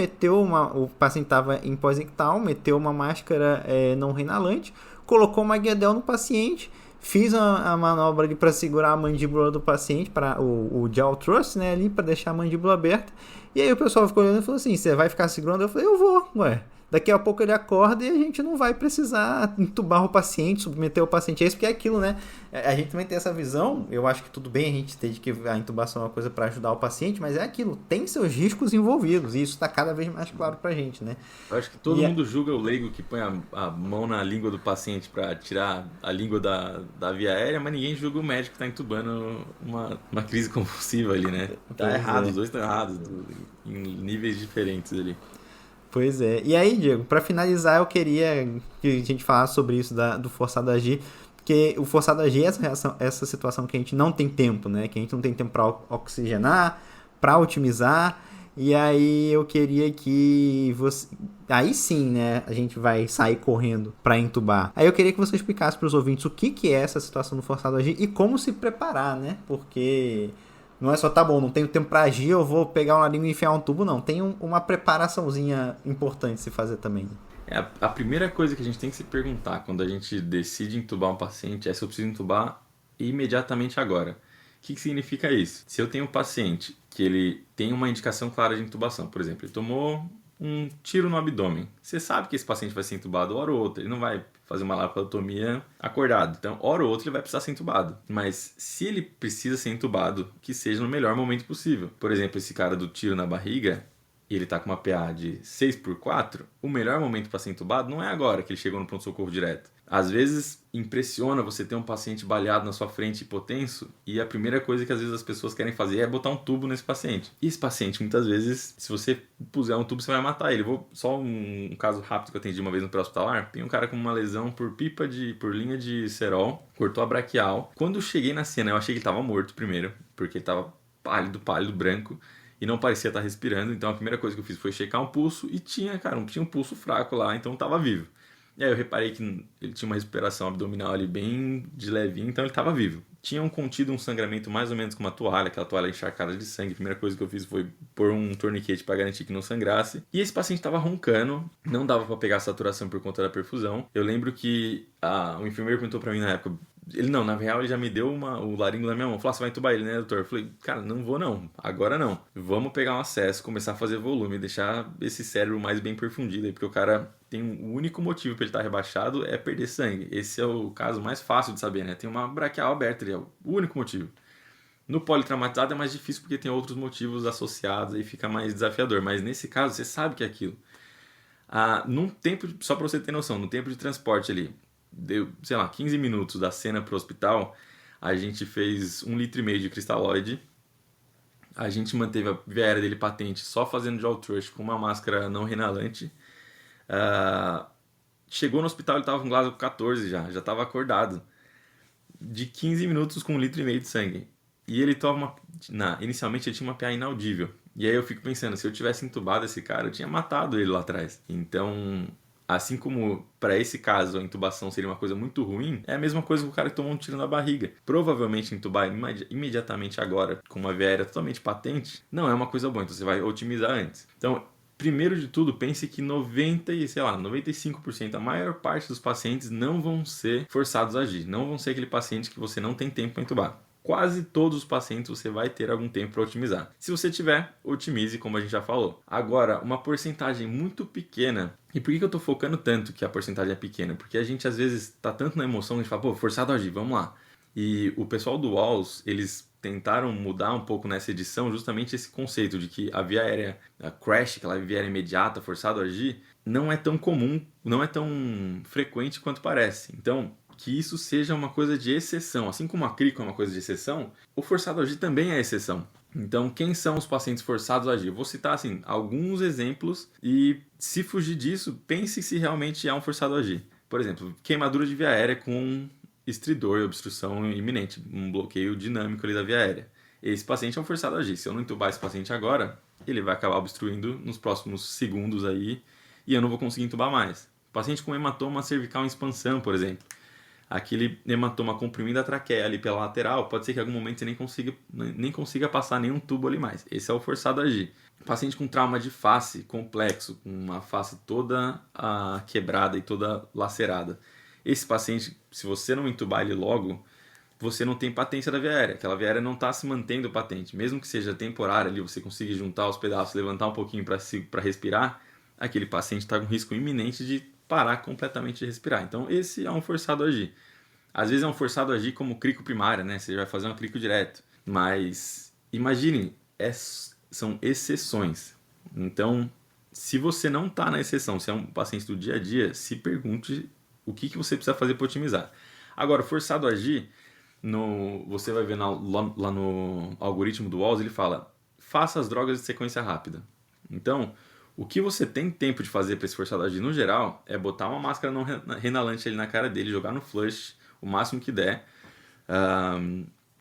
o paciente tava em pós-ictal, meteu uma máscara não reinalante, colocou uma guiadel no paciente, fiz a manobra ali para segurar a mandíbula do paciente, para o jaw thrust, né, ali para deixar a mandíbula aberta. E aí o pessoal ficou olhando e falou assim, você vai ficar segurando? Eu falei, eu vou, ué. Daqui a pouco ele acorda e a gente não vai precisar entubar o paciente, submeter o paciente a isso, porque é aquilo, né? A gente também tem essa visão, eu acho que tudo bem a gente ter de que a intubação é uma coisa para ajudar o paciente, mas é aquilo, tem seus riscos envolvidos, e isso está cada vez mais claro pra gente, né? Eu acho que todo mundo julga o leigo que põe a mão na língua do paciente para tirar a língua da via aérea, mas ninguém julga o médico que está entubando uma crise convulsiva ali, né? Tá errado, os dois estão errados, em níveis diferentes ali. Pois é. E aí, Diego, para finalizar, eu queria que a gente falasse sobre isso do forçado a agir, porque o forçado a agir é essa situação que a gente não tem tempo, né? Que a gente não tem tempo para oxigenar, para otimizar. E aí eu queria que você... Aí sim, né? A gente vai sair correndo para entubar. Aí eu queria que você explicasse para os ouvintes o que é essa situação do forçado a agir e como se preparar, né? Porque... não é só, tá bom, não tenho tempo para agir, eu vou pegar uma língua e enfiar um tubo, não. Tem uma preparaçãozinha importante se fazer também. A primeira coisa que a gente tem que se perguntar quando a gente decide entubar um paciente é se eu preciso entubar imediatamente agora. O que significa isso? Se eu tenho um paciente que ele tem uma indicação clara de intubação, por exemplo, ele tomou um tiro no abdômen. Você sabe que esse paciente vai ser entubado hora ou outra, ele não vai fazer uma laparotomia acordado. Então, hora ou outra ele vai precisar ser entubado. Mas se ele precisa ser entubado, que seja no melhor momento possível. Por exemplo, esse cara do tiro na barriga, e ele tá com uma PA de 6/4, o melhor momento para ser entubado não é agora que ele chegou no pronto-socorro direto. Às vezes impressiona você ter um paciente baleado na sua frente hipotenso e a primeira coisa que às vezes as pessoas querem fazer é botar um tubo nesse paciente. E esse paciente, muitas vezes, se você puser um tubo, você vai matar ele. Só um caso rápido que eu atendi uma vez no pré-hospitalar. Tem um cara com uma lesão por linha de cerol, cortou a braquial. Quando eu cheguei na cena, eu achei que ele estava morto primeiro, porque ele estava pálido, branco, e não parecia estar respirando. Então a primeira coisa que eu fiz foi checar um pulso e tinha um pulso fraco lá, então estava vivo. E aí eu reparei que ele tinha uma respiração abdominal ali bem de levinho, então ele estava vivo. Tinham contido um sangramento mais ou menos com uma toalha, aquela toalha encharcada de sangue. A primeira coisa que eu fiz foi pôr um torniquete para garantir que não sangrasse. E esse paciente estava roncando, não dava para pegar a saturação por conta da perfusão. Eu lembro que o enfermeiro perguntou para mim na época, ele não, na real ele já me deu o laringo na minha mão. Falou, você vai entubar ele, né, doutor? Eu falei, cara, não vou não, agora não. Vamos pegar um acesso, começar a fazer volume, deixar esse cérebro mais bem perfundido aí, porque o cara tem o único motivo para ele estar rebaixado é perder sangue. Esse é o caso mais fácil de saber, né? Tem uma braquial aberta ali, é o único motivo. No politraumatizado é mais difícil porque tem outros motivos associados e fica mais desafiador, mas nesse caso você sabe que é aquilo. Num tempo, só para você ter noção, no tempo de transporte ali, deu, sei lá, 15 minutos da cena pro hospital, a gente fez 1,5 litro de cristalóide, a gente manteve a via aérea dele patente só fazendo jaw thrust com uma máscara não renalante. Chegou no hospital, ele estava com Glasgow 14 já estava acordado. De 15 minutos com 1,5 litro de sangue. E ele toma inicialmente ele tinha uma PA inaudível. E aí eu fico pensando, se eu tivesse entubado esse cara, eu tinha matado ele lá atrás. Então, assim como para esse caso a intubação seria uma coisa muito ruim, é a mesma coisa que o cara que tomou um tiro na barriga. Provavelmente intubar imediatamente agora com uma via aérea totalmente patente não é uma coisa boa, então você vai otimizar antes. Então, primeiro de tudo, pense que 95%, a maior parte dos pacientes não vão ser forçados a agir, não vão ser aquele paciente que você não tem tempo para intubar. Quase todos os pacientes você vai ter algum tempo para otimizar. Se você tiver, otimize, como a gente já falou. Agora, uma porcentagem muito pequena. E por que eu estou focando tanto que a porcentagem é pequena? Porque a gente às vezes está tanto na emoção, a gente fala, pô, forçado a agir, vamos lá. E o pessoal do Walls, eles tentaram mudar um pouco nessa edição justamente esse conceito de que a via aérea, a crash, aquela via aérea imediata, forçado a agir, não é tão comum, não é tão frequente quanto parece. Então, que isso seja uma coisa de exceção. Assim como a crico é uma coisa de exceção, o forçado a agir também é exceção. Então, quem são os pacientes forçados a agir? Eu vou citar assim, alguns exemplos e, se fugir disso, pense se realmente é um forçado a agir. Por exemplo, queimadura de via aérea com estridor e obstrução iminente, um bloqueio dinâmico ali da via aérea. Esse paciente é um forçado a agir. Se eu não entubar esse paciente agora, ele vai acabar obstruindo nos próximos segundos aí e eu não vou conseguir entubar mais. Paciente com hematoma cervical em expansão, por exemplo. Aquele hematoma comprimindo a traqueia ali pela lateral, pode ser que em algum momento você nem consiga passar nenhum tubo ali mais. Esse é o forçado a agir. Paciente com trauma de face complexo, com uma face toda quebrada e toda lacerada. Esse paciente, se você não entubar ele logo, você não tem patência da via aérea. Aquela via aérea não está se mantendo patente. Mesmo que seja temporária ali, você consiga juntar os pedaços, levantar um pouquinho para respirar, aquele paciente está com risco iminente de parar completamente de respirar. Então, esse é um forçado a agir. Às vezes é um forçado a agir como crico primária, né? Você vai fazer um crico direto. Mas, imagine, são exceções. Então, se você não está na exceção, se é um paciente do dia a dia, se pergunte o que você precisa fazer para otimizar. Agora, forçado a agir, você vai ver lá no algoritmo do Walls, ele fala, faça as drogas de sequência rápida. Então, o que você tem tempo de fazer para esse forçado a agir, no geral, é botar uma máscara não renalante ali na cara dele, jogar no flush o máximo que der,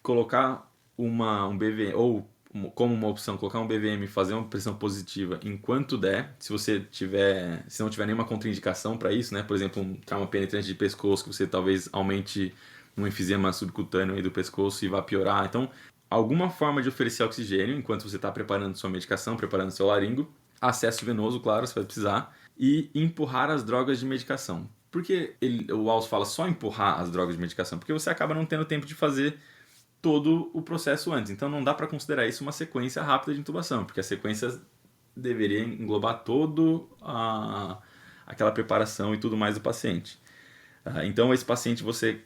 colocar um BVM, ou como uma opção, colocar um BVM e fazer uma pressão positiva enquanto der, se não tiver nenhuma contraindicação para isso, né? Por exemplo, um trauma penetrante de pescoço, que você talvez aumente um enfisema subcutâneo aí do pescoço e vá piorar. Então, alguma forma de oferecer oxigênio enquanto você está preparando sua medicação, preparando seu laringo, acesso venoso, claro, você vai precisar, e empurrar as drogas de medicação. Por que o Walls fala só empurrar as drogas de medicação? Porque você acaba não tendo tempo de fazer todo o processo antes. Então não dá para considerar isso uma sequência rápida de intubação, porque a sequência deveria englobar toda aquela preparação e tudo mais do paciente. Então esse paciente você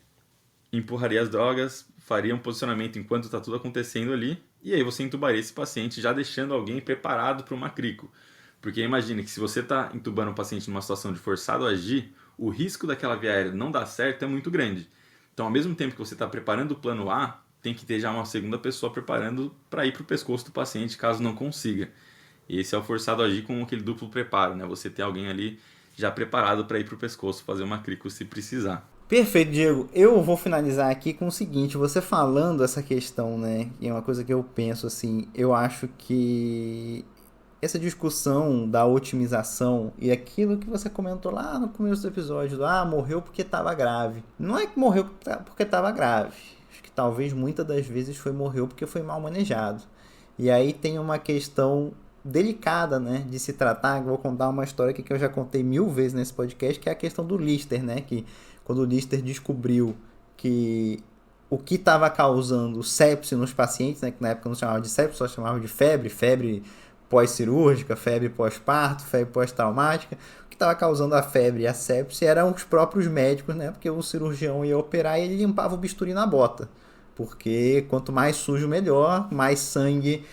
empurraria as drogas, faria um posicionamento enquanto está tudo acontecendo ali, e aí você intubaria esse paciente já deixando alguém preparado para uma crico. Porque imagine que se você está intubando um paciente numa situação de forçado a agir, o risco daquela via aérea não dar certo é muito grande. Então, ao mesmo tempo que você está preparando o plano A, tem que ter já uma segunda pessoa preparando para ir para o pescoço do paciente, caso não consiga. Esse é o forçado a agir com aquele duplo preparo, né? Você tem alguém ali já preparado para ir para o pescoço, fazer uma crico se precisar. Perfeito, Diego. Eu vou finalizar aqui com o seguinte, você falando essa questão, né? E é uma coisa que eu penso assim, eu acho que essa discussão da otimização e aquilo que você comentou lá no começo do episódio, morreu porque estava grave. Não é que morreu porque estava grave. Acho que talvez muitas das vezes morreu porque foi mal manejado. E aí tem uma questão delicada, né, de se tratar. Vou contar uma história aqui que eu já contei 1000 vezes nesse podcast, que é a questão do Lister, né, que quando o Lister descobriu que o que estava causando sepse nos pacientes, né, que na época não chamava de sepse, só chamava de febre pós-cirúrgica, febre pós-parto, febre pós-traumática. O que estava causando a febre e a sepse eram os próprios médicos, né, porque o cirurgião ia operar e ele limpava o bisturi na bota. Porque quanto mais sujo, melhor, mais sangue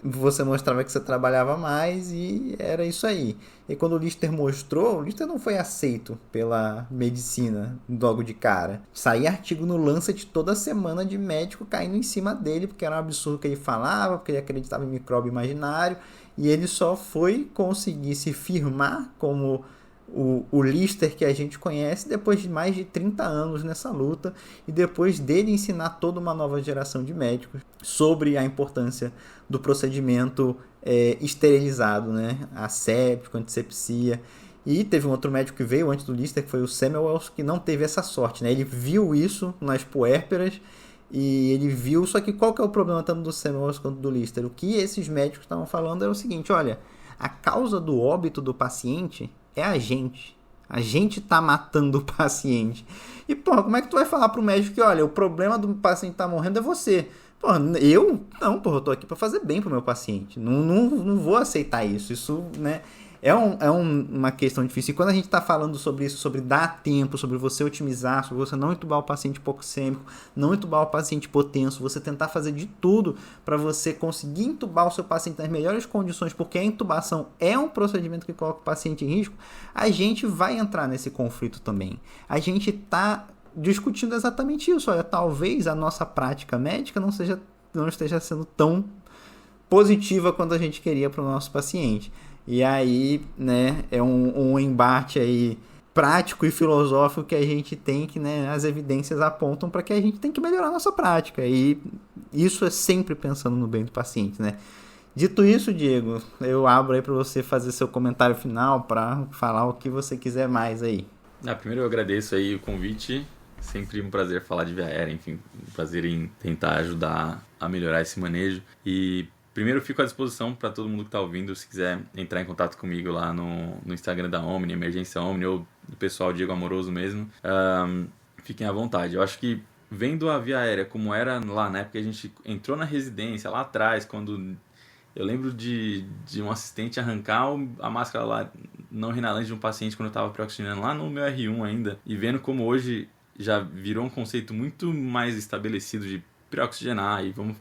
você mostrava que você trabalhava mais, e era isso aí. E quando o Lister mostrou, o Lister não foi aceito pela medicina logo de cara. Saía artigo no Lancet toda semana de médico caindo em cima dele, porque era um absurdo que ele falava, porque ele acreditava em micróbio imaginário, e ele só foi conseguir se firmar como o Lister que a gente conhece depois de mais de 30 anos nessa luta, e depois dele ensinar toda uma nova geração de médicos sobre a importância do procedimento esterilizado, né? Asséptico, antisepsia. E teve um outro médico que veio antes do Lister, que foi o Samuels, que não teve essa sorte, né? Ele viu isso nas puérperas, e ele viu, só que qual que é o problema tanto do Samuels quanto do Lister? O que esses médicos estavam falando era o seguinte: olha, a causa do óbito do paciente é a gente. A gente tá matando o paciente. E, porra, como é que tu vai falar pro médico que, olha, o problema do paciente tá morrendo é você? Porra, eu? Não, porra, eu tô aqui pra fazer bem pro meu paciente. Não vou aceitar isso. Isso, né, uma questão difícil. E quando a gente tá falando sobre isso, sobre dar tempo, sobre você otimizar, sobre você não entubar o paciente hipoxêmico, não entubar o paciente hipotenso, você tentar fazer de tudo para você conseguir entubar o seu paciente nas melhores condições, porque a intubação é um procedimento que coloca o paciente em risco, a gente vai entrar nesse conflito também. A gente tá discutindo exatamente isso. Olha, talvez a nossa prática médica não esteja sendo tão positiva quanto a gente queria para o nosso paciente. E aí, né, é um embate aí prático e filosófico que a gente tem, que, né, as evidências apontam para que a gente tem que melhorar a nossa prática. E isso é sempre pensando no bem do paciente, né? Dito isso, Diego, eu abro aí para você fazer seu comentário final, para falar o que você quiser mais aí. Primeiro eu agradeço aí o convite. Sempre um prazer falar de via aérea, enfim, um prazer em tentar ajudar a melhorar esse manejo. E primeiro eu fico à disposição para todo mundo que está ouvindo, se quiser entrar em contato comigo lá no Instagram da Omni, Emergência Omni, ou do pessoal Diego Amoroso mesmo, fiquem à vontade. Eu acho que vendo a via aérea como era lá na época que a gente entrou na residência, lá atrás, quando eu lembro de um assistente arrancar a máscara lá não inalante de um paciente quando eu estava pré-oxigenando lá no meu R1 ainda, e vendo como hoje já virou um conceito muito mais estabelecido de pré-oxigenar e vamos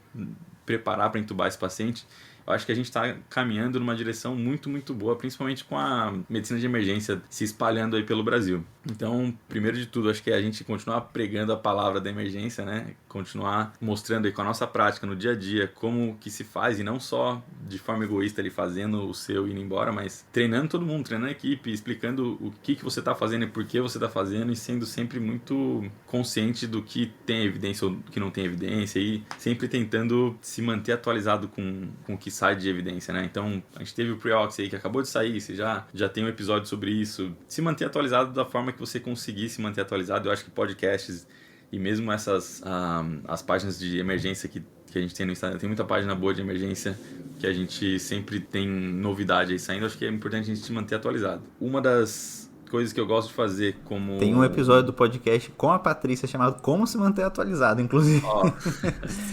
preparar para entubar esse paciente. Eu acho que a gente está caminhando numa direção muito, muito boa, principalmente com a medicina de emergência se espalhando aí pelo Brasil. Então, primeiro de tudo, acho que é a gente continuar pregando a palavra da emergência, né? Continuar mostrando aí com a nossa prática no dia a dia como que se faz, e não só de forma egoísta ali fazendo o seu e indo embora, mas treinando todo mundo, treinando a equipe, explicando o que você está fazendo e por que você está fazendo, e sendo sempre muito consciente do que tem evidência ou do que não tem evidência, e sempre tentando se manter atualizado com o que sai de evidência, né? Então, a gente teve o Pre-Ox aí que acabou de sair, você já tem um episódio sobre isso. Se manter atualizado da forma que você conseguir se manter atualizado. Eu acho que podcasts e mesmo essas as páginas de emergência que a gente tem no Instagram, tem muita página boa de emergência que a gente sempre tem novidade aí saindo. Acho que é importante a gente se manter atualizado. Uma das coisas que eu gosto de fazer como... Tem um episódio do podcast com a Patrícia chamado Como Se Manter Atualizado, inclusive.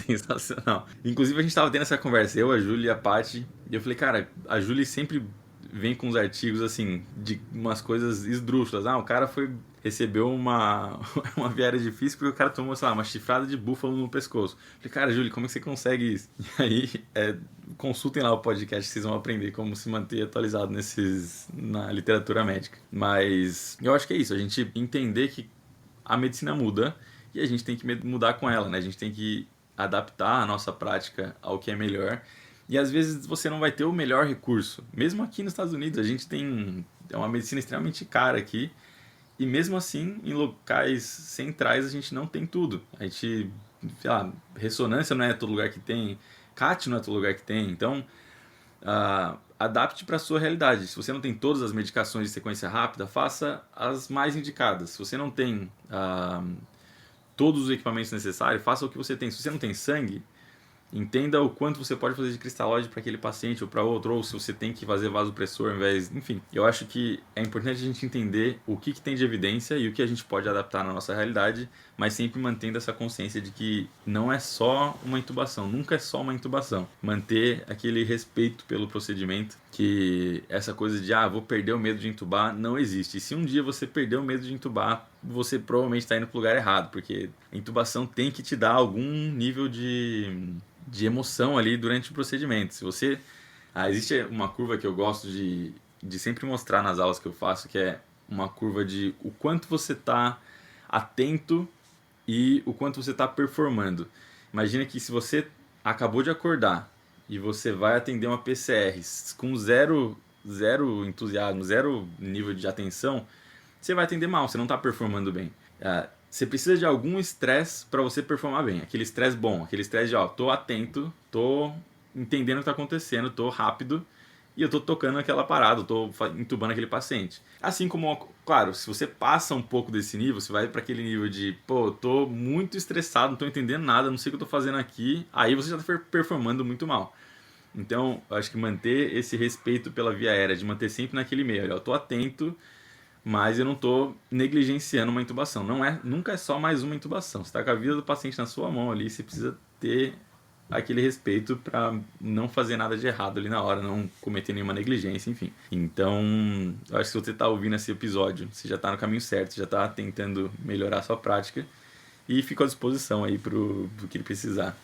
Sensacional. Inclusive a gente tava tendo essa conversa, eu, a Júlia e a Paty, e eu falei, cara, a Júlia sempre vem com uns artigos assim, de umas coisas esdrúxulas. O cara recebeu uma viária difícil porque o cara tomou, sei lá, uma chifrada de búfalo no pescoço. Falei, cara, Júlia, como é que você consegue isso? E aí, consultem lá o podcast que vocês vão aprender como se manter atualizado na literatura médica. Mas eu acho que é isso, a gente entender que a medicina muda e a gente tem que mudar com ela, né? A gente tem que adaptar a nossa prática ao que é melhor. E às vezes você não vai ter o melhor recurso. Mesmo aqui nos Estados Unidos, a gente tem uma medicina extremamente cara aqui. E mesmo assim, em locais centrais, a gente não tem tudo. A gente, sei lá, ressonância não é todo lugar que tem, CAT não é todo lugar que tem. Então, adapte para a sua realidade. Se você não tem todas as medicações de sequência rápida, faça as mais indicadas. Se você não tem todos os equipamentos necessários, faça o que você tem. Se você não tem sangue, entenda o quanto você pode fazer de cristalóide para aquele paciente ou para outro, ou se você tem que fazer vasopressor ao invés... Enfim, eu acho que é importante a gente entender o que tem de evidência e o que a gente pode adaptar na nossa realidade, mas sempre mantendo essa consciência de que não é só uma intubação, nunca é só uma intubação. Manter aquele respeito pelo procedimento, que essa coisa de, vou perder o medo de intubar, não existe. E se um dia você perder o medo de intubar, você provavelmente está indo para o lugar errado, porque a intubação tem que te dar algum nível de emoção ali durante o procedimento. Se você... existe uma curva que eu gosto de sempre mostrar nas aulas que eu faço, que é uma curva de o quanto você está atento e o quanto você está performando. Imagina que se você acabou de acordar e você vai atender uma PCR com zero entusiasmo, zero nível de atenção, você vai atender mal, você não está performando bem. Você precisa de algum estresse para você performar bem. Aquele estresse bom, aquele estresse de, tô atento, tô entendendo o que está acontecendo, tô rápido e eu tô tocando aquela parada, eu tô intubando aquele paciente. Assim como, claro, se você passa um pouco desse nível, você vai para aquele nível de, eu tô muito estressado, não tô entendendo nada, não sei o que eu tô fazendo aqui, aí você já está performando muito mal. Então, eu acho que manter esse respeito pela via aérea, de manter sempre naquele meio, eu tô atento, mas eu não estou negligenciando uma intubação. Nunca é só mais uma intubação. Você está com a vida do paciente na sua mão ali, você precisa ter aquele respeito para não fazer nada de errado ali na hora, não cometer nenhuma negligência, enfim. Então, eu acho que se você está ouvindo esse episódio, você já está no caminho certo, já está tentando melhorar a sua prática e fico à disposição aí pro que ele precisar.